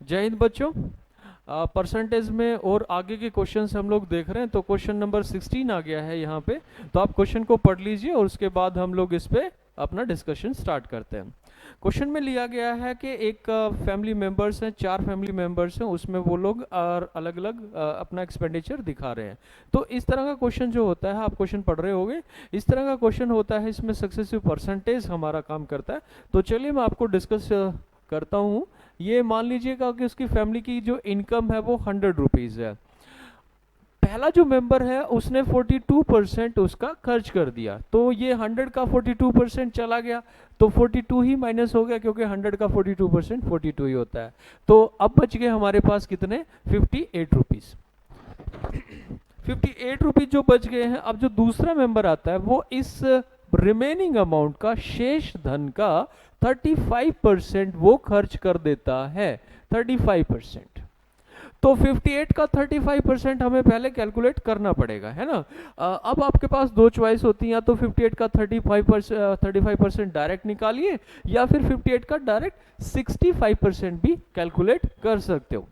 जय हिंद बच्चों। परसेंटेज में और आगे के क्वेश्चंस हम लोग देख रहे हैं, तो क्वेश्चन नंबर 16 आ गया है यहाँ पे। तो आप क्वेश्चन को पढ़ लीजिए और उसके बाद हम लोग इस पे अपना डिस्कशन स्टार्ट करते हैं। क्वेश्चन में लिया गया है कि एक फैमिली मेंबर्स हैं, 4 फैमिली मेंबर्स हैं, उसमें वो लोग अलग अलग अपना एक्सपेंडिचर दिखा रहे हैं। तो इस तरह का क्वेश्चन जो होता है, आप क्वेश्चन पढ़ रहे होंगे, इस तरह का क्वेश्चन होता है, इसमें सक्सेसिव परसेंटेज हमारा काम करता है। तो चलिए मैं आपको डिस्कस करता हूँ। ये मान लीजिएगा कि उसकी फैमिली की जो इनकम है वो 100 रुपीज़ है। पहला जो मेंबर है उसने 42% उसका खर्च कर दिया, तो ये 100 का 42% चला गया, तो 42 ही माइनस हो गया, क्योंकि 100 का 42% 42 ही होता है। तो अब बच गए हमारे पास कितने, 58 रुपीज़। 58 रुपीज़ जो बच गए हैं। अब जो दूसरा मेंबर आता है वो इस रिमेनिंग अमाउंट का, शेष धन का 35% वो खर्च कर देता है। 35%। तो 58 का 35% हमें पहले कैलकुलेट करना पड़ेगा, है ना। अब आपके पास दो चॉइस होती हैं, या तो 58 का 35% डायरेक्ट निकालिए, या फिर 58 का डायरेक्ट 65% भी कैलकुलेट कर सकते हो।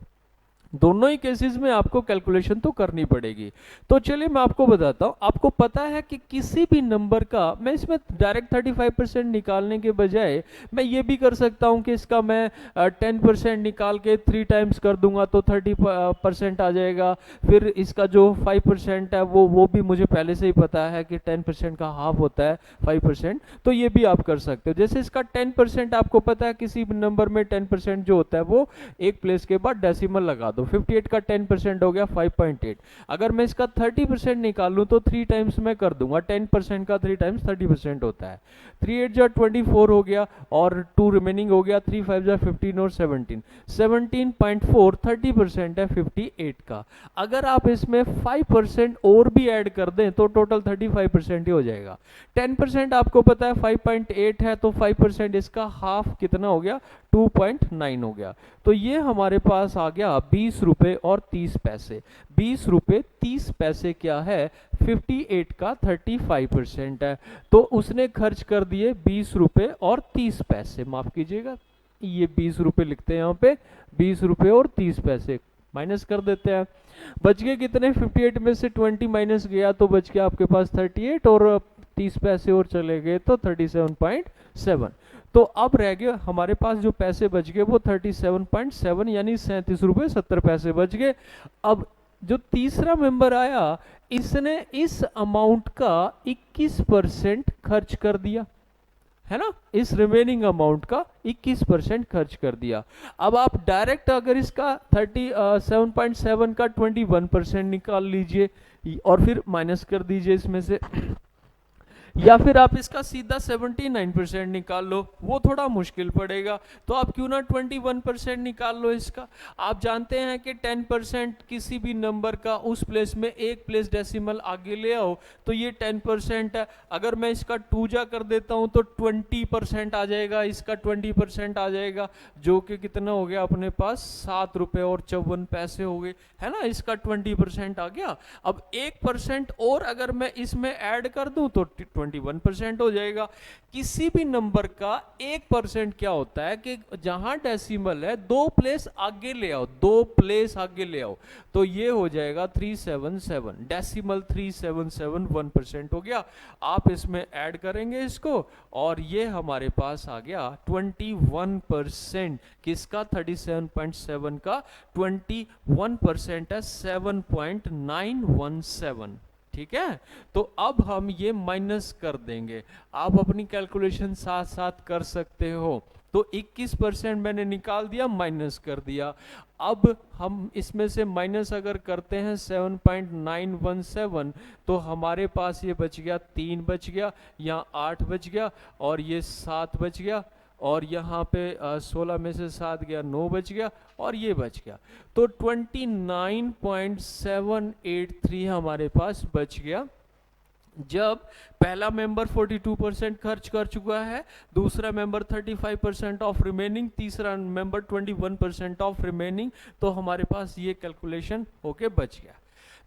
दोनों ही केसेस में आपको कैलकुलेशन तो करनी पड़ेगी। तो चलिए मैं आपको बताता हूँ। आपको पता है कि किसी भी नंबर का, मैं इसमें डायरेक्ट 35% निकालने के बजाय मैं ये भी कर सकता हूँ कि इसका मैं 10% निकाल के 3 टाइम्स कर दूंगा तो 30% आ जाएगा। फिर इसका जो 5% है वो भी मुझे पहले से ही पता है कि 10% का हाफ होता है 5%। तो ये भी आप कर सकते हो। जैसे इसका 10% आपको पता है, किसी भी नंबर में 10% जो होता है वो एक प्लेस के बाद डेसिमल लगा दो। 58 का 10% हो गया 5.8। अगर मैं इसका 30% निकालूं तो 3 टाइम्स मैं कर दूंगा। 10% का 3 टाइम्स 30% होता है। 3 8 जा 24 हो गया, और 2 रिमेनिंग हो गया। 3 5 जा 15 और 17, 17.4 30% है 58 का। अगर आप इसमें 5% और भी ऐड कर दें तो टोटल 35% ही हो जाएगा। 10% आपको पता है 5.8 है, तो 5% इसका हाफ कितना हो गया, 2.9 हो गया। तो ये हमारे पास आ गया 20 रुपए और 30 पैसे। 20 रुपए 30 पैसे क्या है, 58 का 35% है। तो उसने खर्च कर दिए 20 रुपए और 30 पैसे, माफ कीजिएगा, ये 20 रुपए लिखते हैं यहाँ पे, 20 रुपए और 30 पैसे माइनस कर देते हैं। बच गए कितने, 58 में से 20 माइनस गया तो बच गया आपके पास 38, और 30 पैसे और चले गए तो 37.7। तो अब रह गए हमारे पास जो पैसे बच गए वो 37.7, यानी 37 रुपये 70 पैसे बच गए। अब जो तीसरा मेंबर आया, इसने इस अमाउंट का 21% खर्च कर दिया, है ना। इस रिमेनिंग अमाउंट का 21% खर्च कर दिया। अब आप डायरेक्ट अगर इसका 37.7 का 21% निकाल लीजिए, और फिर माइनस कर दीजिए इसमें से, या फिर आप इसका सीधा 79% निकाल लो, वो थोड़ा मुश्किल पड़ेगा। तो आप क्यों ना 21% निकाल लो इसका। आप जानते हैं कि 10% किसी भी नंबर का उस प्लेस में एक प्लेस डेसिमल आगे ले आओ तो ये 10% है। अगर मैं इसका 2 जा कर देता हूं तो 20% आ जाएगा, इसका 20% आ जाएगा, जो कि कितना हो गया अपने पास, 7 रुपए और 54 पैसे हो गए, है ना। इसका 20% आ गया। अब 1% और अगर मैं इसमें ऐड कर दूं तो 21% हो जाएगा। किसी भी नंबर का 1% क्या होता है कि जहां डेसिमल है 2 प्लेस आगे ले आओ, 2 प्लेस आगे ले आओ, तो ये हो जाएगा 377, डेसिमल 377 1% हो गया। आप इसमें ऐड करेंगे इसको, और ये हमारे पास आ गया 21%। किसका, 37.7 का 21% है 7.917। ठीक है। तो अब हम ये माइनस कर देंगे। आप अपनी कैलकुलेशन साथ साथ कर सकते हो। तो 21% मैंने निकाल दिया, माइनस कर दिया। अब हम इसमें से माइनस अगर करते हैं 7.917, तो हमारे पास ये बच गया 3 बच गया, यहाँ 8 बच गया, और ये 7 बच गया, और यहाँ पे 16 में से 7 गया, 9 बच गया, और ये बच गया। तो 29.783 हमारे पास बच गया। जब पहला मेंबर 42% खर्च कर चुका है, दूसरा मेंबर 35% ऑफ रिमेनिंग, तीसरा मेंबर 21% ऑफ रिमेनिंग, तो हमारे पास ये कैलकुलेशन होके बच गया।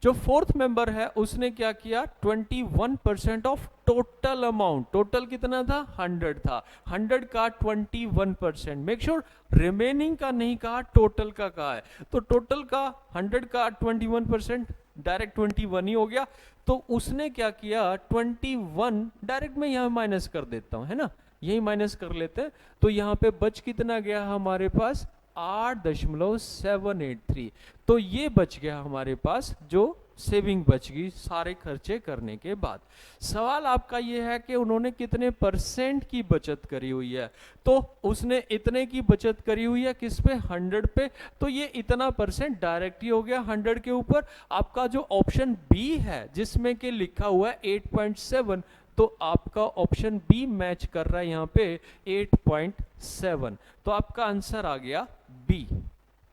जो फोर्थ मेंबर है उसने क्या किया, 21% ऑफ टोटल अमाउंट, टोटल कितना था 100 था, 100 का 21%, मेक श्योर रिमेनिंग का नहीं कहा, टोटल का कहा है, तो टोटल का 100 का 21% डायरेक्ट 21 ही हो गया, तो उसने क्या किया 21 डायरेक्ट में यहां माइनस कर देता हूं, है ना, यही माइनस कर लेते हैं, तो यहां पे बच कितना गया हमारे पास 8.783, तो ये बच गया हमारे पास जो सेविंग बच गई सारे खर्चे करने के बाद। सवाल आपका ये है कि उन्होंने कितने परसेंट की बचत करी हुई है, तो उसने इतने की बचत करी हुई है किस पे 100 पे, तो ये इतना परसेंट डायरेक्ट ही हो गया 100 के ऊपर। आपका जो ऑप्शन बी है जिसमें कि लिखा हुआ है 8.7, तो आपका ऑप्शन बी मैच कर रहा है यहाँ पे 8.7, तो आपका आंसर आ गया बी।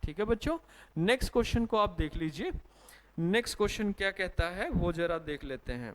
ठीक है बच्चों, नेक्स्ट क्वेश्चन को आप देख लीजिए। नेक्स्ट क्वेश्चन क्या कहता है वो जरा देख लेते हैं।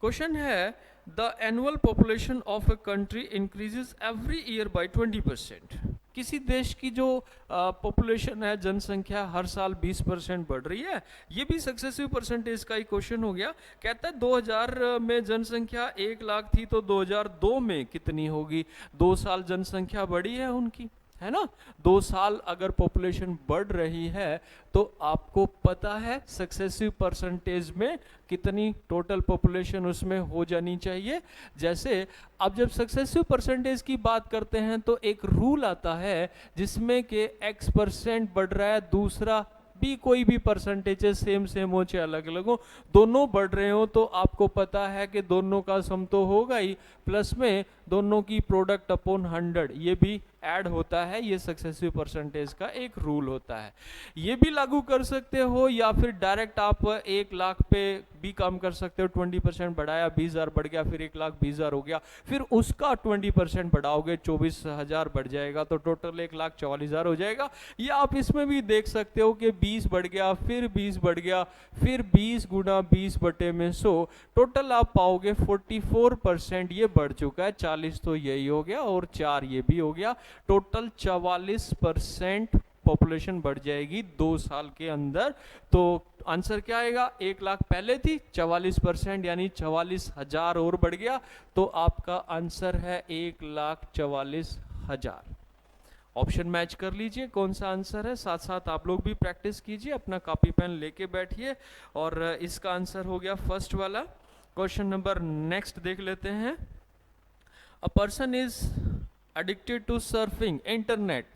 क्वेश्चन है the annual population of a country increases every year by 20%। किसी देश की जो पॉपुलेशन है, जनसंख्या हर साल 20% बढ़ रही है, ये भी सक्सेसिव परसेंटेज का ही क्वेश्चन हो गया। कहता है 2000 में जनसंख्या 1 लाख थी, तो 2002 में कितनी होगी, 2 साल जनसंख्या बढ़ी है उनकी, है ना, 2 साल अगर पॉपुलेशन बढ़ रही है तो आपको पता है सक्सेसिव परसेंटेज में कितनी टोटल पॉपुलेशन उसमें हो जानी चाहिए। जैसे अब जब सक्सेसिव परसेंटेज की बात करते हैं तो एक रूल आता है जिसमें कि x% बढ़ रहा है, दूसरा भी कोई भी परसेंटेजेस सेम सेम हो चाहे अलग अलग हो, दोनों बढ़ रहे हो, तो आपको पता है कि दोनों का सम तो होगा ही, प्लस में दोनों की प्रोडक्ट अपॉन 100 ये भी ऐड होता है, ये सक्सेसिव परसेंटेज का एक रूल होता है। ये भी लागू कर सकते हो या फिर डायरेक्ट आप 1 लाख पे भी काम कर सकते हो, 20% बढ़ाया 20,000 बढ़ गया, फिर 1,20,000 हो गया, फिर उसका 20% बढ़ाओगे 24,000 बढ़ जाएगा, तो टोटल 1,44,000 हो जाएगा। या आप इसमें भी देख सकते हो कि 20 बढ़ गया, फिर 20 बढ़ गया, फिर 20 गुना 20 बटे में 100, टोटल आप पाओगे 44% ये बढ़ चुका है, 40 तो यही हो गया और 4 ये भी हो गया, टोटल 44% पॉपुलेशन बढ़ जाएगी 2 साल के अंदर। तो आंसर क्या आएगा, 1 लाख पहले थी, 44% यानी 44,000 और बढ़ गया, तो आपका आंसर है 1,44,000। ऑप्शन मैच कर लीजिए कौन सा आंसर है, साथ साथ आप लोग भी प्रैक्टिस कीजिए, अपना कॉपी पेन लेके बैठिए, और इसका आंसर हो गया फर्स्ट वाला। क्वेश्चन नंबर नेक्स्ट देख लेते हैं। A person is addicted to surfing internet,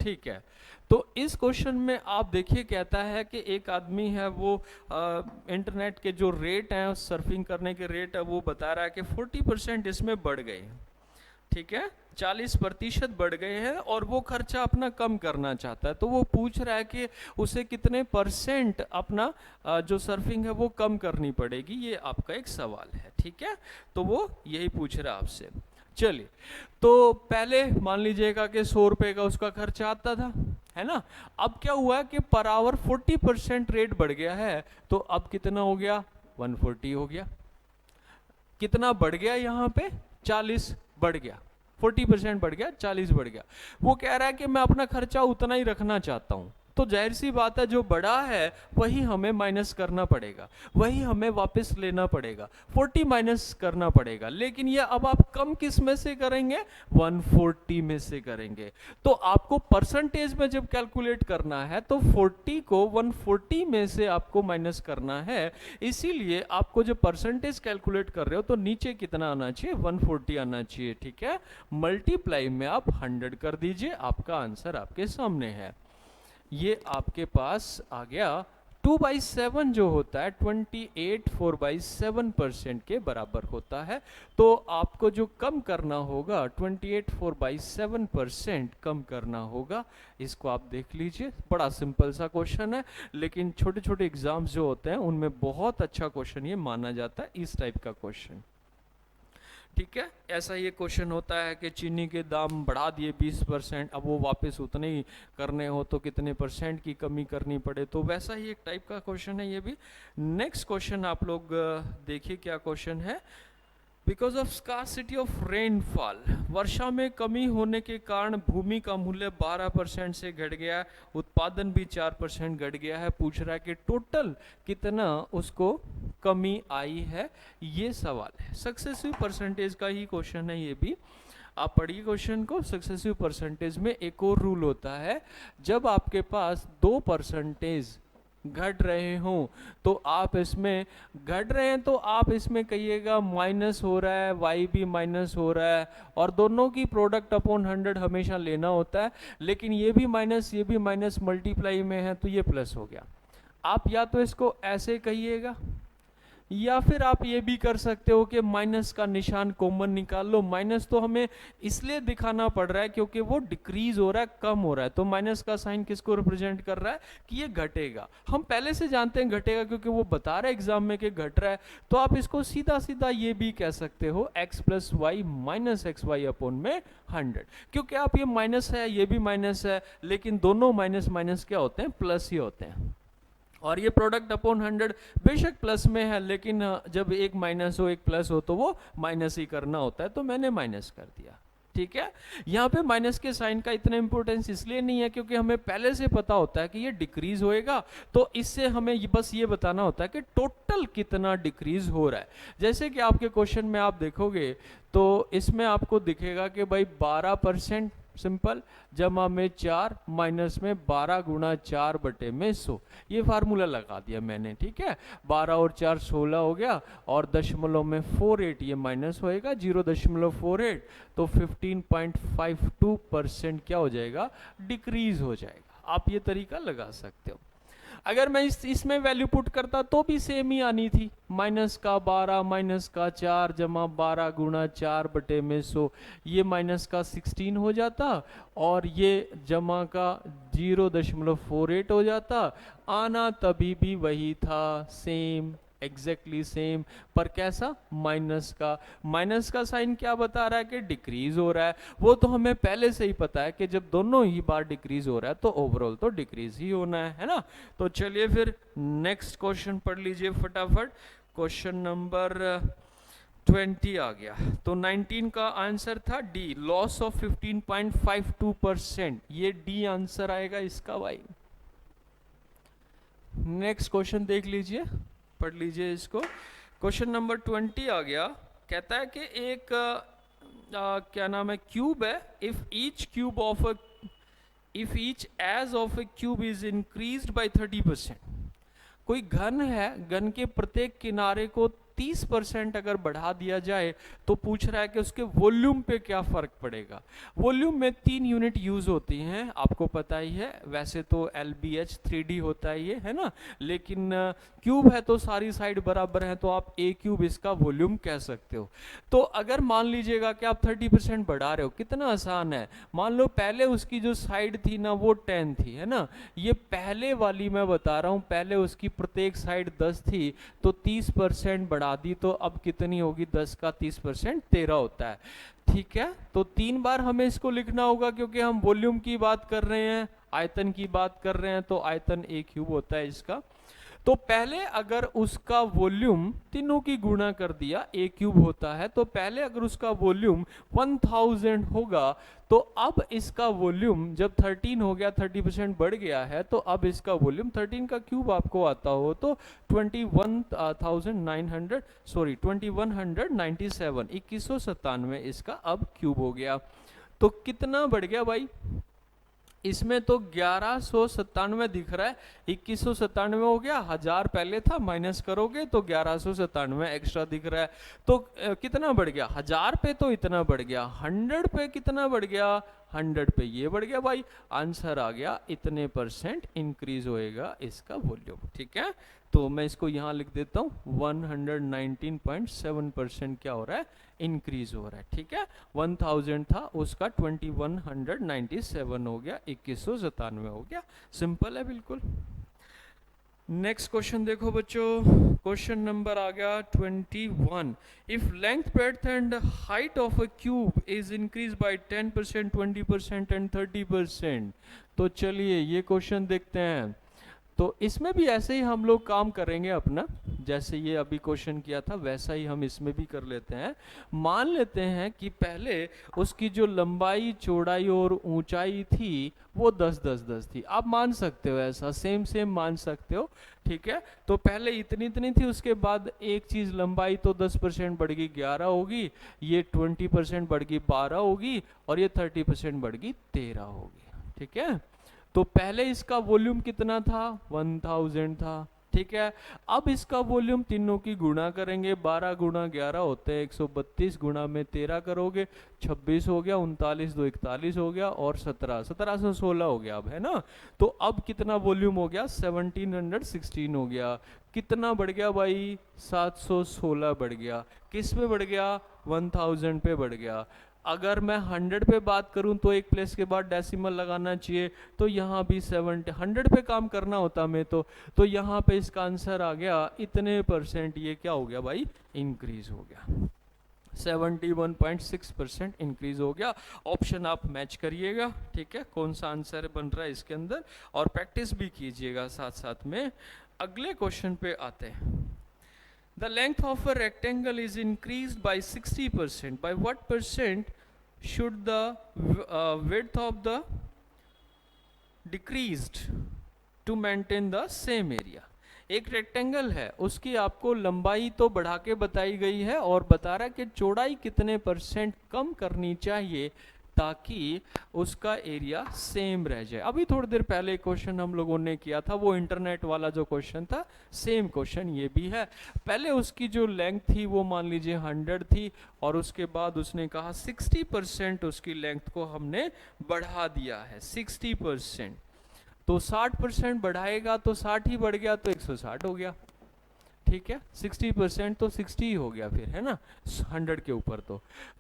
ठीक है, तो इस क्वेश्चन में आप देखिए कहता है कि एक आदमी है वो इंटरनेट के जो रेट हैं सर्फिंग करने के रेट है वो बता रहा है कि 40% इसमें बढ़ गए हैं, ठीक है, 40% बढ़ गए हैं और वो खर्चा अपना कम करना चाहता है, तो वो पूछ रहा है कि उसे कितने परसेंट अपना जो सर्फिंग है वो कम करनी पड़ेगी, ये आपका एक सवाल है, ठीक है, तो वो यही पूछ रहा है आपसे। चलिए, तो पहले मान लीजिएगा कि 100 रुपए का उसका खर्चा आता था, है ना, अब क्या हुआ कि पर आवर 40% रेट बढ़ गया है, तो अब कितना हो गया 140 हो गया, कितना बढ़ गया यहाँ पे 40 बढ़ गया, 40% बढ़ गया, 40 बढ़ गया। वो कह रहा है कि मैं अपना खर्चा उतना ही रखना चाहता हूं, तो जाहिर सी बात है जो बड़ा है वही हमें माइनस करना पड़ेगा, वही हमें वापस लेना पड़ेगा, 40 माइनस करना पड़ेगा, लेकिन ये अब आप कम किस में से करेंगे, 140 में से करेंगे। तो आपको परसेंटेज में जब कैलकुलेट करना है तो 40 को 140 में से आपको माइनस करना है, इसीलिए आपको जब परसेंटेज कैलकुलेट कर रहे हो तो नीचे कितना आना चाहिए, 140 आना चाहिए, ठीक है, मल्टीप्लाई में आप 100 कर दीजिए, आपका आंसर आपके सामने है। ये आपके पास आ गया 2/7 जो होता है 28 4/7% के बराबर होता है। तो आपको जो कम करना होगा 28 4/7% कम करना होगा, इसको आप देख लीजिए, बड़ा सिंपल सा क्वेश्चन है, लेकिन छोटे छोटे एग्जाम्स जो होते हैं उनमें बहुत अच्छा क्वेश्चन ये माना जाता है, इस टाइप का क्वेश्चन, ठीक है। ऐसा ये क्वेश्चन होता है कि चीनी के दाम बढ़ा दिए 20%, अब वो वापस उतने ही करने हो तो कितने परसेंट की कमी करनी पड़े, तो वैसा ही एक टाइप का क्वेश्चन है ये भी। नेक्स्ट क्वेश्चन आप लोग देखिए क्या क्वेश्चन है। Because of scarcity of rainfall, वर्षा में कमी होने के कारण भूमि का मूल्य 12% से घट गया है, उत्पादन भी 4% घट गया है। पूछ रहा है कि टोटल कितना उसको कमी आई है, ये सवाल है। सक्सेसिव परसेंटेज का ही क्वेश्चन है ये भी, आप पढ़िए क्वेश्चन को। सक्सेसिव परसेंटेज में एक और रूल होता है, जब आपके पास 2% घट रहे हों तो आप इसमें घट रहे हैं तो आप इसमें कहिएगा माइनस हो रहा है, y भी माइनस हो रहा है, और दोनों की प्रोडक्ट अपॉन 100 हमेशा लेना होता है। लेकिन ये भी माइनस मल्टीप्लाई में है तो ये प्लस हो गया। आप या तो इसको ऐसे कहिएगा, या फिर आप ये भी कर सकते हो कि माइनस का निशान कॉमन निकाल लो। माइनस तो हमें इसलिए दिखाना पड़ रहा है क्योंकि वो डिक्रीज हो रहा है, कम हो रहा है, तो माइनस का साइन किसको रिप्रेजेंट कर रहा है कि ये घटेगा। हम पहले से जानते हैं घटेगा क्योंकि वो बता रहा है एग्जाम में कि घट रहा है। तो आप इसको सीधा सीधा ये भी कह सकते हो x plus y minus x y upon में 100, क्योंकि आप ये माइनस है ये भी माइनस है, लेकिन दोनों माइनस माइनस क्या होते हैं, प्लस ही होते हैं। और ये प्रोडक्ट अपॉन 100 बेशक प्लस में है, लेकिन जब एक माइनस हो एक प्लस हो तो वो माइनस ही करना होता है, तो मैंने माइनस कर दिया। ठीक है, यहाँ पे माइनस के साइन का इतना इंपॉर्टेंस इसलिए नहीं है क्योंकि हमें पहले से पता होता है कि ये डिक्रीज होएगा, तो इससे हमें बस ये बताना होता है कि टोटल कितना डिक्रीज हो रहा है। जैसे कि आपके क्वेश्चन में आप देखोगे तो इसमें आपको दिखेगा कि भाई 12% सिंपल, जमा में 4 माइनस में 12 गुणा 4 बटे में 100, ये फार्मूला लगा दिया मैंने। ठीक है, 12 और 4 16 हो गया, और दशमलव में 48 ये माइनस होएगा 0.48, तो 15.52% क्या हो जाएगा, डिक्रीज हो जाएगा। आप ये तरीका लगा सकते हो। अगर मैं इसमें वैल्यू पुट करता तो भी सेम ही आनी थी, माइनस का 12 माइनस का 4 जमा 12 गुणा 4 बटे में 100, ये माइनस का 16 हो जाता और ये जमा का 0.48 हो जाता। आना तभी भी वही था, सेम, एग्जैक्टली सेम, पर कैसा, माइनस का साइन क्या बता रहा है कि डिक्रीज हो रहा है। वो तो हमें पहले से ही पता है कि जब दोनों ही बार डिक्रीज हो रहा है तो ओवरऑल तो डिक्रीज ही होना है ना। तो चलिए फिर नेक्स्ट क्वेश्चन पढ़ लीजिए फटाफट। क्वेश्चन नंबर 20 आ गया, तो 19 का आंसर था डी, लॉस ऑफ 15.52%, ये डी आंसर आएगा इसका भाई। नेक्स्ट क्वेश्चन देख लीजिए, पढ़ लीजिए इसको। क्वेश्चन नंबर 20 आ गया, कहता है कि एक क्या नाम है, क्यूब है। If each edge of a cube is increased by 30%, कोई घन है, घन के प्रत्येक किनारे को 30% अगर बढ़ा दिया जाए तो पूछ रहा है कि उसके वॉल्यूम पे क्या फर्क पड़ेगा। वॉल्यूम में 3 यूनिट यूज होती हैं, आपको पता ही है। वैसे तो LBH 3D होता है ये, है ना, लेकिन क्यूब है तो सारी साइड बराबर है, तो आप ए क्यूब इसका वॉल्यूम कह सकते हो। तो अगर मान लीजिएगा कि आप 30% बढ़ा रहे हो, कितना आसान है। मान लो पहले उसकी जो साइड थी ना वो 10 थी, है ना, ये पहले वाली मैं बता रहा हूँ, पहले उसकी प्रत्येक साइड 10 थी, तो 30% बढ़ा दी, तो अब कितनी होगी, 10 का 30% 13 होता है। ठीक है, तो 3 बार हमें इसको लिखना होगा क्योंकि हम वॉल्यूम की बात कर रहे हैं, आयतन की बात कर रहे हैं, तो आयतन ए क्यूब होता है इसका। तो पहले अगर उसका वॉल्यूम तीनों की गुणा कर दिया, ए क्यूब होता है, तो पहले अगर उसका वॉल्यूम 1000 होगा, तो अब इसका वॉल्यूम जब 13 हो गया, 30% बढ़ गया है, तो अब इसका वॉल्यूम 13 का क्यूब आपको आता हो तो 2197 इसका अब क्यूब हो गया। तो कितना बढ़ गया भाई, इसमें तो 1197 दिख रहा है, 2197 हो गया, 1000 पहले था, माइनस करोगे तो 1197 एक्स्ट्रा दिख रहा है। तो कितना बढ़ गया, 1000 पे तो इतना बढ़ गया, 100 पे कितना बढ़ गया, 100 पे ये बढ़ गया भाई। आंसर आ गया इतने % इंक्रीज होएगा इसका वॉल्यूम। ठीक है, तो मैं इसको यहाँ लिख देता हूँ, 119.7% क्या हो रहा है, इंक्रीज हो रहा है। ठीक है, 1000 था उसका 2197 हो गया, 2197 हो गया। सिंपल है बिल्कुल। नेक्स्ट क्वेश्चन देखो बच्चों, क्वेश्चन नंबर आ गया 21। If length, breadth and height of a cube is increase by 10%, 20% and 30%। तो चलिए ये क्वेश्चन देखते हैं। तो इसमें भी ऐसे ही हम लोग काम करेंगे अपना, जैसे ये अभी क्वेश्चन किया था वैसा ही हम इसमें भी कर लेते हैं। मान लेते हैं कि पहले उसकी जो लंबाई चौड़ाई और ऊंचाई थी वो 10-10-10 थी। आप मान सकते हो ऐसा, सेम सेम मान सकते हो, ठीक है। तो पहले इतनी इतनी थी, उसके बाद एक चीज लंबाई तो 10% बढ़ गई 11 होगी, ये 20% बढ़ गई 12 होगी, और ये 30% बढ़ गई 13 होगी, ठीक है। तो पहले इसका वॉल्यूम कितना था, 1000 था, ठीक है। अब इसका वॉल्यूम तीनों की गुणा करेंगे, 12 गुणा 11 होते हैं 132, गुणा में 13 करोगे 26 हो गया, 39 2 41 हो गया, और 1716 हो गया अब, है ना। तो अब कितना वॉल्यूम हो गया, 1716 हो गया। कितना बढ़ गया भाई, 716 बढ़ गया। किस पे बढ़ गया, 1000 पे बढ़ गया। अगर मैं 100 पे बात करूं तो एक प्लेस के बाद डेसिमल लगाना चाहिए, तो यहाँ भी 70 100 पे काम करना होता मैं तो यहाँ पे इसका आंसर आ गया इतने परसेंट, ये क्या हो गया भाई, इंक्रीज हो गया, 71.6% इंक्रीज हो गया। ऑप्शन आप मैच करिएगा, ठीक है, कौन सा आंसर बन रहा है इसके अंदर, और प्रैक्टिस भी कीजिएगा साथ साथ में। अगले क्वेश्चन पे आते हैं। The length of a rectangle is increased by 60%. By what percent should the width of the decreased to maintain the same area? एक रेक्टेंगल है, उसकी आपको लंबाई तो बढ़ा के बताई गई है और बता रहा है कि चौड़ाई कितने परसेंट कम करनी चाहिए ताकि उसका एरिया सेम रह जाए। अभी थोड़ी देर पहले क्वेश्चन हम लोगों ने किया था, वो इंटरनेट वाला जो क्वेश्चन था, सेम क्वेश्चन ये भी है। पहले उसकी जो लेंथ थी वो मान लीजिए 100 थी, और उसके बाद उसने कहा 60% उसकी लेंथ को हमने बढ़ा दिया है, 60%। तो 60% बढ़ाएगा तो 60 ही बढ़ गया, तो 160 हो गया, ठीक है। 60% तो 60 ही हो गया फिर, है ना, 100 के ऊपर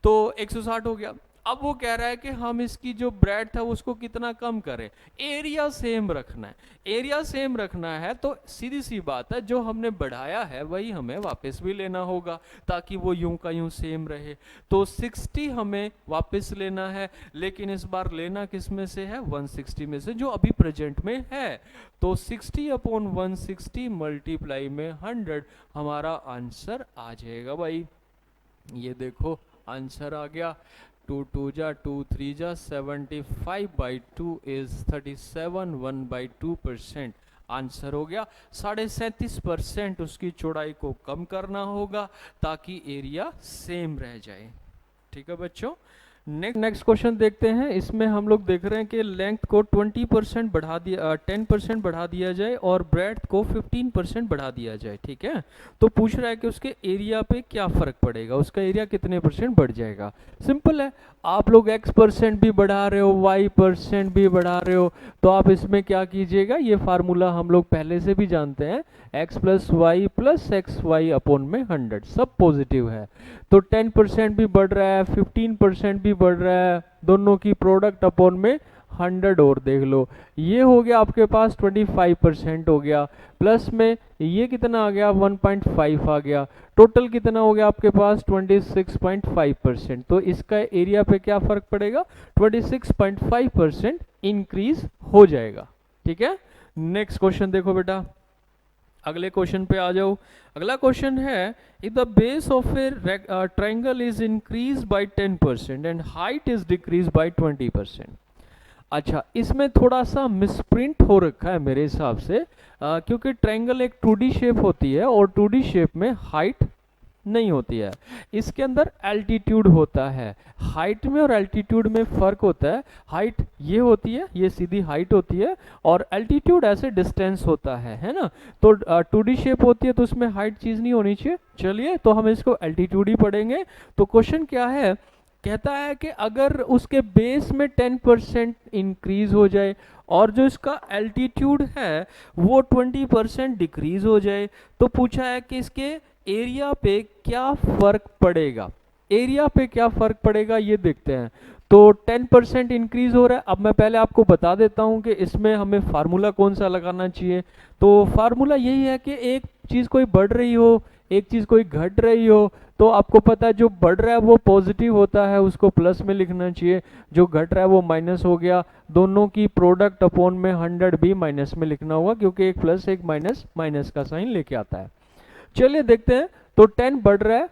तो 160 हो गया। अब वो कह रहा है कि हम इसकी जो ब्रेड था उसको कितना कम करें, एरिया सेम रखना है। एरिया सेम रखना है तो सीधी सी बात है, जो हमने बढ़ाया है वही हमें वापस भी लेना होगा ताकि वो यूं का यूं सेम रहे। तो 60 हमें वापस लेना है, लेकिन इस बार लेना किस में से है, 160 में से, जो अभी प्रेजेंट में है। तो 60/160 मल्टीप्लाई में 100 हमारा आंसर आ जाएगा भाई। ये देखो आंसर आ गया, 2 2 जा 2 3 जा 75/2 इज 37 1/2%। आंसर हो गया 37.5% उसकी चौड़ाई को कम करना होगा ताकि एरिया सेम रह जाए, ठीक है बच्चों। नेक्स्ट क्वेश्चन देखते हैं। इसमें हम लोग देख रहे हैं कि लेंथ को 20% बढ़ा दिया, 10% बढ़ा दिया जाए और ब्रेड्थ को 15% बढ़ा दिया जाए, ठीक है। तो पूछ रहा है कि उसके एरिया पे क्या फर्क पड़ेगा, उसका एरिया कितने परसेंट बढ़ जाएगा। सिंपल है, आप लोग x% भी बढ़ा रहे हो, y% भी बढ़ा रहे हो, तो आप इसमें क्या कीजिएगा, ये फार्मूला हम लोग पहले से भी जानते हैं, x + y + xy/100, सब पॉजिटिव है। तो 10% भी बढ़ रहा है, 15% भी बढ़ रहा है, दोनों की प्रोडक्ट अपॉन में 100 और देख लो, ये हो गया आपके पास 25% हो गया, प्लस में ये कितना आ गया, 1.5 आ गया, टोटल कितना हो गया आपके पास 26.5%। तो इसका एरिया पे क्या फर्क पड़ेगा, 26.5% इंक्रीज हो जाएगा, ठीक है। नेक्स्ट क्वेश्चन देखो बेटा, अगले क्वेश्चन पे आ जाओ। अगला क्वेश्चन है, if the base of A triangle is increase by 10% and height is decrease by 20%। अच्छा, इसमें थोड़ा सा मिसप्रिंट हो रखा है मेरे हिसाब से, क्योंकि ट्रायंगल एक 2D शेप होती है और 2D शेप में हाइट नहीं होती है, इसके अंदर एल्टीट्यूड होता है। हाइट में और एल्टीट्यूड में फर्क होता है, हाइट ये होती है, ये सीधी हाइट होती है, और एल्टीट्यूड ऐसे डिस्टेंस होता है ना। तो 2D शेप होती है तो उसमें हाइट चीज नहीं होनी चाहिए। चलिए, तो हम इसको एल्टीट्यूड ही पढ़ेंगे। तो क्वेश्चन क्या है, कहता है कि अगर उसके बेस में 10% इंक्रीज हो जाए और जो इसका एल्टीट्यूड है वो 20% डिक्रीज हो जाए, तो पूछा है कि इसके एरिया पे क्या फर्क पड़ेगा। एरिया पे क्या फर्क पड़ेगा ये देखते हैं। तो 10% इंक्रीज हो रहा है। अब मैं पहले आपको बता देता हूं कि इसमें हमें फार्मूला कौन सा लगाना चाहिए। तो फार्मूला यही है कि एक चीज कोई बढ़ रही हो, एक चीज कोई घट रही हो, तो आपको पता है जो बढ़ रहा है वो पॉजिटिव होता है, उसको प्लस में लिखना चाहिए, जो घट रहा है वो माइनस हो गया। दोनों की प्रोडक्ट अपॉन में 100 भी माइनस में लिखना होगा, क्योंकि एक प्लस एक माइनस माइनस का साइन लेके आता है। चलिए देखते हैं। तो 10 बढ़ रहा है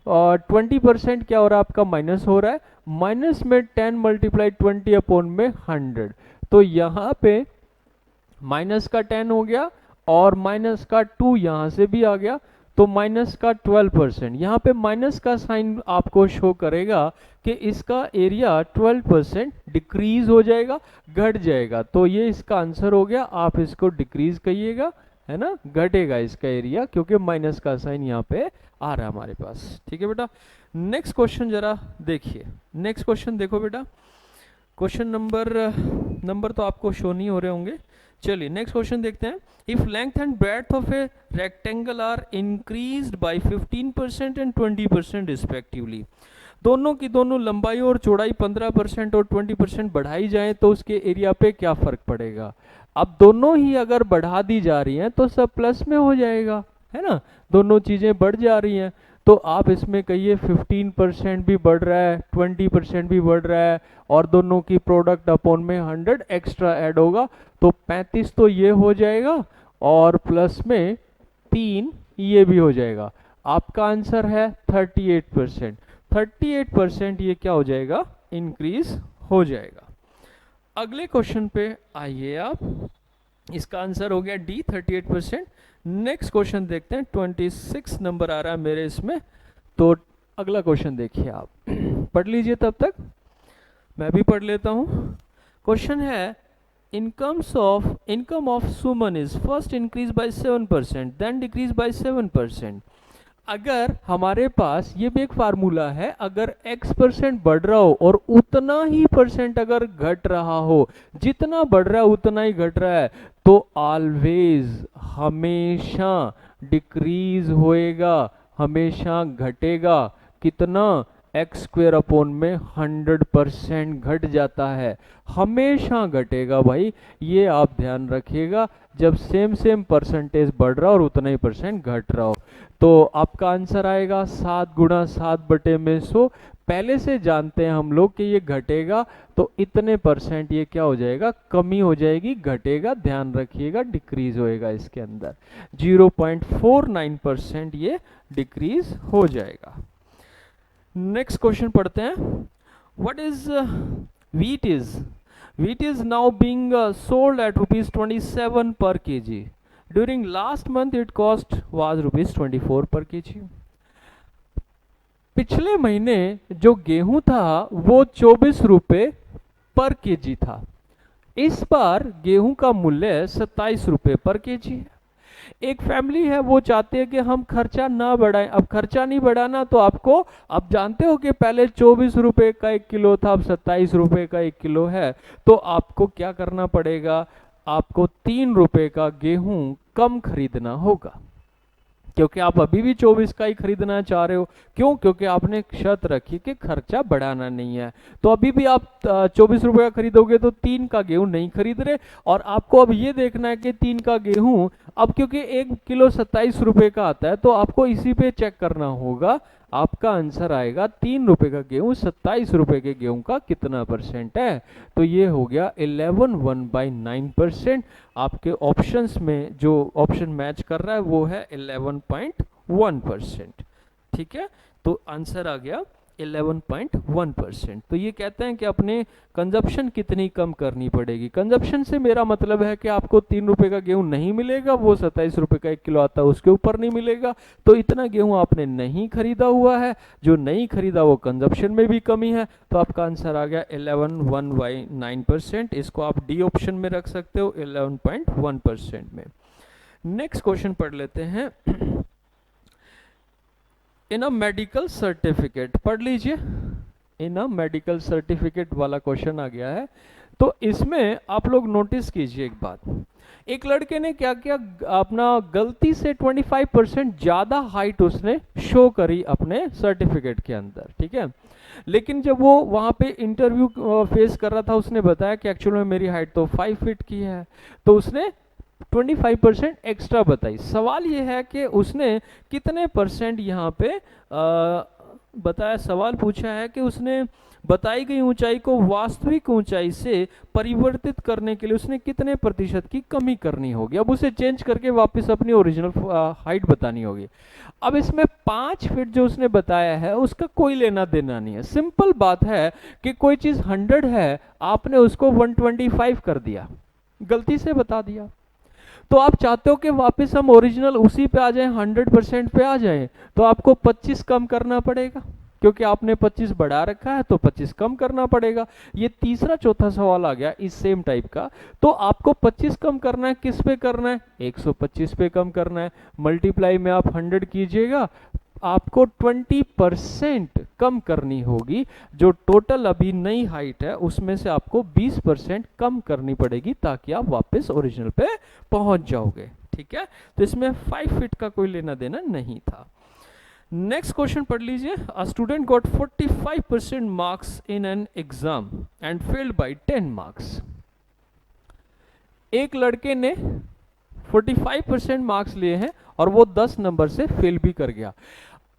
और 20% क्या हो रहा है आपका, माइनस हो रहा है। माइनस में 10 मल्टीप्लाई 20 अपॉन में 100, तो यहाँ पे माइनस का 10 हो गया और माइनस का 2 यहाँ से भी आ गया, तो माइनस का 12%। यहाँ पे माइनस का साइन आपको शो करेगा कि इसका एरिया 12% डिक्रीज हो जाएगा, घट जाएगा। तो ये इसका आंसर हो गया, आप इसको डिक्रीज कहिएगा, है ना, घटेगा इसका एरिया, क्योंकि माइनस का साइन यहाँ पे आ रहा है हमारे पास। ठीक है बेटा, नेक्स्ट क्वेश्चन जरा देखिए। नेक्स्ट क्वेश्चन देखो बेटा, क्वेश्चन नंबर तो आपको शो नहीं हो रहे होंगे। चलिए नेक्स्ट क्वेश्चन देखते हैं। If length and breadth of a rectangle are increased by 15% and 20% respectively, दोनों की दोनों लंबाई और चौड़ाई 15% और 20% बढ़ाई जाए तो उसके एरिया पे क्या फर्क पड़ेगा। अब दोनों ही अगर बढ़ा दी जा रही हैं तो सब प्लस में हो जाएगा, है ना, दोनों चीजें बढ़ जा रही हैं। तो आप इसमें कहिए 15% भी बढ़ रहा है, 20% भी बढ़ रहा है, और दोनों की प्रोडक्ट अपॉन में 100 एक्स्ट्रा ऐड होगा, तो 35 तो ये हो जाएगा और प्लस में 3 ये भी हो जाएगा। आपका आंसर है 38%। 38% ये क्या हो जाएगा, इंक्रीज हो जाएगा। अगले क्वेश्चन पे आइए आप, इसका आंसर हो गया डी 38%। नेक्स्ट क्वेश्चन देखते हैं, 26 नंबर आ रहा है मेरे इसमें। तो अगला क्वेश्चन देखिए आप, पढ़ लीजिए तब तक, मैं भी पढ़ लेता हूँ। क्वेश्चन है, income of Suman is first increase by 7% then decrease by 7%। अगर हमारे पास ये भी एक फार्मूला है, अगर x% बढ़ रहा हो और उतना ही परसेंट अगर घट रहा हो, जितना बढ़ रहा है उतना ही घट रहा है, तो ऑलवेज हमेशा डिक्रीज होएगा, हमेशा घटेगा। कितना, एक्स स्क्वेयर अपॉन में 100% घट जाता है, हमेशा घटेगा भाई, ये आप ध्यान रखिएगा। जब सेम परसेंटेज बढ़ रहा और उतना ही परसेंट घट रहा हो, तो आपका आंसर आएगा 7 गुणा 7 बटे में 100। पहले से जानते हैं हम लोग कि ये घटेगा, तो इतने परसेंट ये क्या हो जाएगा, कमी हो जाएगी, घटेगा, ध्यान रखिएगा, डिक्रीज होएगा इसके अंदर, 0.49% ये डिक्रीज हो जाएगा। नेक्स्ट क्वेश्चन पढ़ते हैं। What is wheat is now being sold at ₹27 per kg. During last month it cost was ₹24 per kg. पिछले महीने जो गेहूं था वो 24 रुपए पर केजी था, इस बार गेहूं का मूल्य 27 रुपए पर केजी है। एक फैमिली है, वो चाहते हैं कि हम खर्चा ना बढ़ाएं। अब खर्चा नहीं बढ़ाना तो आपको, आप जानते हो कि पहले 24 रुपए का 1 किलो था, अब 27 रुपए का 1 किलो है, तो आपको क्या करना पड़ेगा, आपको 3 रुपए का गेहूं कम खरीदना होगा, क्योंकि आप अभी भी 24 का ही खरीदना चाह रहे हो। क्यों, क्योंकि आपने शर्त रखी कि खर्चा बढ़ाना नहीं है, तो अभी भी आप 24 रुपए का खरीदोगे तो 3 का गेहूं नहीं खरीद रहे। और आपको अब ये देखना है कि 3 का गेहूं, अब क्योंकि 1 किलो 27 रुपए का आता है, तो आपको इसी पे चेक करना होगा। आपका आंसर आएगा 3 रुपए का गेहूं 27 रुपए के गेहूं का कितना परसेंट है, तो ये हो गया 11/9%। आपके ऑप्शंस में जो ऑप्शन मैच कर रहा है वो है 11.1%। ठीक है, तो आंसर आ गया 11.1%। तो ये कहते हैं कि अपने कंजप्शन कितनी कम करनी पड़ेगी। कंजप्शन से मेरा मतलब है कि आपको 3 रुपए का गेहूं नहीं मिलेगा, वो 27 रुपए का 1 किलो आता है उसके ऊपर नहीं मिलेगा, तो इतना गेहूं आपने नहीं खरीदा हुआ है, जो नहीं खरीदा वो कंजप्शन में भी कमी है, तो आपका आंसर आ गया 11/9%। इसको आप डी ऑप्शन में रख सकते हो 11.1% में। नेक्स्ट क्वेश्चन पढ़ लेते हैं। इन अ मेडिकल सर्टिफिकेट, पढ़ लीजिए, इन अ मेडिकल सर्टिफिकेट वाला क्वेश्चन आ गया है। तो इसमें आप लोग नोटिस कीजिए एक बात, एक लड़के ने क्या किया, अपना गलती से 25% ज्यादा हाइट उसने शो करी अपने सर्टिफिकेट के अंदर, ठीक है। लेकिन जब वो वहां पे इंटरव्यू फेस कर रहा था, उसने बताया कि एक्चुअल में मेरी हाइट तो 5 फीट की है, तो उसने 25% एक्स्ट्रा बताई। सवाल ये है कि उसने कितने परसेंट यहाँ पे बताया, सवाल पूछा है कि उसने बताई गई ऊंचाई को वास्तविक ऊंचाई से परिवर्तित करने के लिए उसने कितने प्रतिशत की कमी करनी होगी। अब उसे चेंज करके वापस अपनी ओरिजिनल हाइट बतानी होगी। अब इसमें 5 फीट जो उसने बताया है उसका कोई लेना देना नहीं है। सिंपल बात है कि कोई चीज 100 है, आपने उसको 125 कर दिया, गलती से बता दिया। तो आप चाहते हो कि वापस हम ओरिजिनल उसी पे आ जाएं, 100% पे आ जाएं, तो आपको 25 कम करना पड़ेगा, क्योंकि आपने 25 बढ़ा रखा है तो 25 कम करना पड़ेगा। ये तीसरा चौथा सवाल आ गया इस सेम टाइप का। तो आपको 25 कम करना है, किस पे करना है, 125 पे कम करना है। मल्टीप्लाई में आप 100 कीजिएगा, आपको 20% कम करनी होगी। जो टोटल अभी नई हाइट है उसमें से आपको 20% कम करनी पड़ेगी, ताकि आप वापस ओरिजिनल पे पहुंच जाओगे, ठीक है। तो इसमें 5 फीट का कोई लेना देना नहीं था। नेक्स्ट क्वेश्चन पढ़ लीजिए। A student got 45% marks in an exam and failed by 10 marks. एक लड़के ने 45% मार्क्स लिए हैं और वो 10 नंबर से फेल भी कर गया।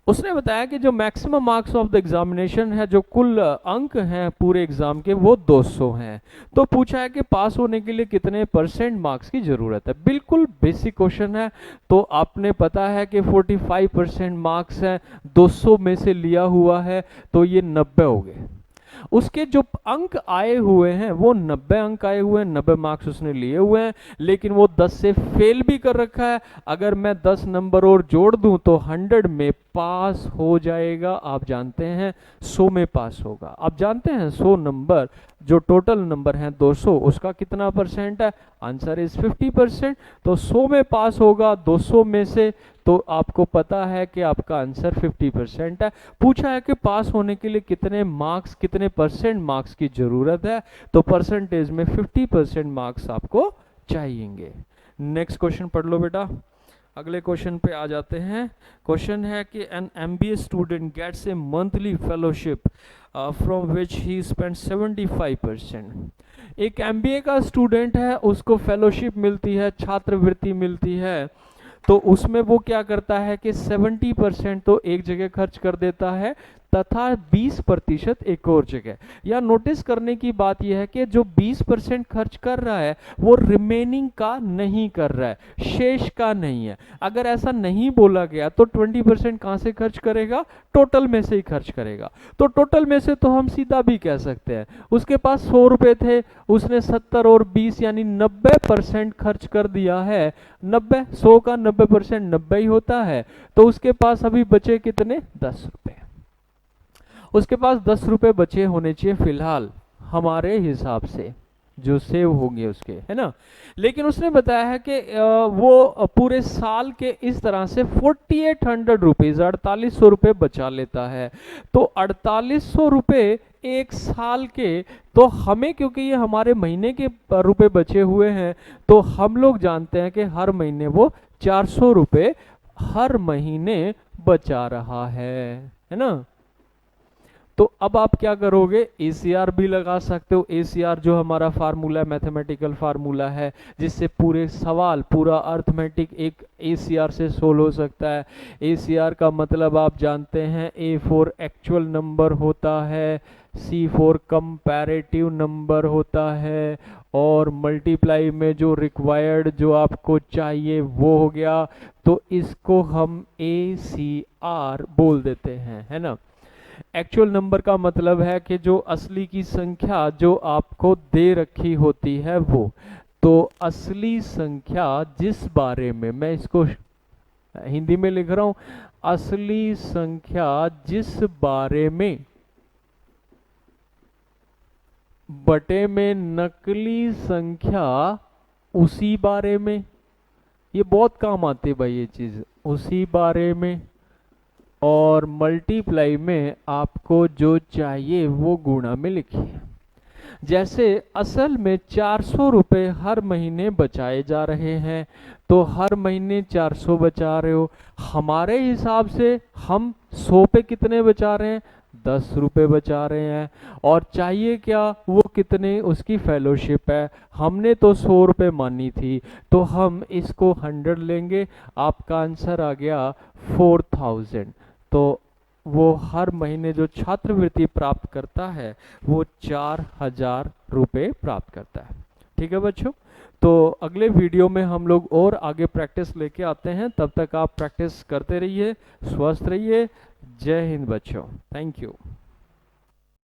उसने बताया कि जो maximum marks of the examination है, जो कुल अंक हैं पूरे एग्जाम के, वो 200 हैं। तो पूछा है कि पास होने के लिए कितने परसेंट मार्क्स की जरूरत है। बिल्कुल बेसिक क्वेश्चन है। तो आपने पता है कि 45% मार्क्स हैं, 200 में से लिया हुआ है, तो ये 90 हो गए। उसके जो अंक आए हुए हैं वो 90 अंक आए हुए हैं, 90 मार्क्स उसने लिए हुए हैं, लेकिन वो 10 से फेल भी कर रखा है। अगर मैं 10 नंबर और जोड़ दूं तो 100 में पास हो जाएगा। आप जानते हैं 100 में पास होगा। आप जानते हैं 100 नंबर, जो टोटल नंबर है 200, उसका कितना परसेंट है, आंसर इज 50%। तो 100 में पास होगा 200 में से, तो आपको पता है कि आपका आंसर 50% है। पूछा है कि पास होने के लिए कितने मार्क्स, कितने परसेंट मार्क्स की जरूरत है, तो परसेंटेज में 50% मार्क्स आपको चाहिएंगे। नेक्स्ट क्वेश्चन पढ़ लो बेटा। अगले क्वेश्चन पे आ जाते हैं। क्वेश्चन है कि an MBA student gets a monthly fellowship from which he spend 75%। एक एमबीए का स्टूडेंट है, उसको फेलोशिप मिलती है, छात्रवृत्ति मिलती है। तो उसमें वो क्या करता है कि 70% तो एक जगह खर्च कर देता है तथा 20% एक और जगह। या नोटिस करने की बात यह है कि जो 20% खर्च कर रहा है वो रिमेनिंग का नहीं कर रहा है, शेष का नहीं है। अगर ऐसा नहीं बोला गया तो 20% कहां से खर्च करेगा, टोटल में से ही खर्च करेगा। तो टोटल में से तो हम सीधा भी कह सकते हैं, उसके पास 100 रुपए थे, उसने 70 और 20 यानी 90% खर्च कर दिया है। 90, 100 का 90% 90 ही होता है। तो उसके पास अभी बचे कितने, 10 रुपए। उसके पास 10 रुपए बचे होने चाहिए फिलहाल हमारे हिसाब से, जो सेव होंगे उसके, है ना। लेकिन उसने बताया है कि वो पूरे साल के इस तरह से 4800 रुपीज, 4800 रुपये बचा लेता है। तो 4800 रुपये एक साल के, तो हमें, क्योंकि ये हमारे महीने के रुपए बचे हुए हैं, तो हम लोग जानते हैं कि हर महीने वो 400 रुपये हर महीने बचा रहा है ना। तो अब आप क्या करोगे, ACR भी लगा सकते हो। ACR जो हमारा फार्मूला है, मैथमेटिकल फार्मूला है, जिससे पूरे सवाल, पूरा अर्थमेटिक एक ACR से सोल्व हो सकता है। ACR का मतलब आप जानते हैं, A फॉर एक्चुअल नंबर होता है, C फॉर कंपैरेटिव नंबर होता है, और मल्टीप्लाई में जो रिक्वायर्ड, जो आपको चाहिए वो हो गया। तो इसको हम ACR बोल देते हैं, है ना। एक्चुअल नंबर का मतलब है कि जो असली की संख्या जो आपको दे रखी होती है वो। तो असली संख्या जिस बारे में, मैं इसको हिंदी में लिख रहा हूं, असली संख्या जिस बारे में बटे में नकली संख्या उसी बारे में। ये बहुत काम आती है भाई ये चीज, उसी बारे में। और मल्टीप्लाई में आपको जो चाहिए वो गुणा में लिखिए। जैसे असल में 400 रुपये हर महीने बचाए जा रहे हैं, तो हर महीने 400 बचा रहे हो, हमारे हिसाब से हम 100 पे कितने बचा रहे हैं, 10 रुपये बचा रहे हैं। और चाहिए क्या, वो कितने उसकी फेलोशिप है, हमने तो 100 रुपये मानी थी, तो हम इसको 100 लेंगे, आपका आंसर आ गया 4000। तो वो हर महीने जो छात्रवृत्ति प्राप्त करता है वो 4000 रुपये प्राप्त करता है। ठीक है बच्चों, तो अगले वीडियो में हम लोग और आगे प्रैक्टिस लेके आते हैं, तब तक आप प्रैक्टिस करते रहिए, स्वस्थ रहिए। जय हिंद बच्चों, थैंक यू।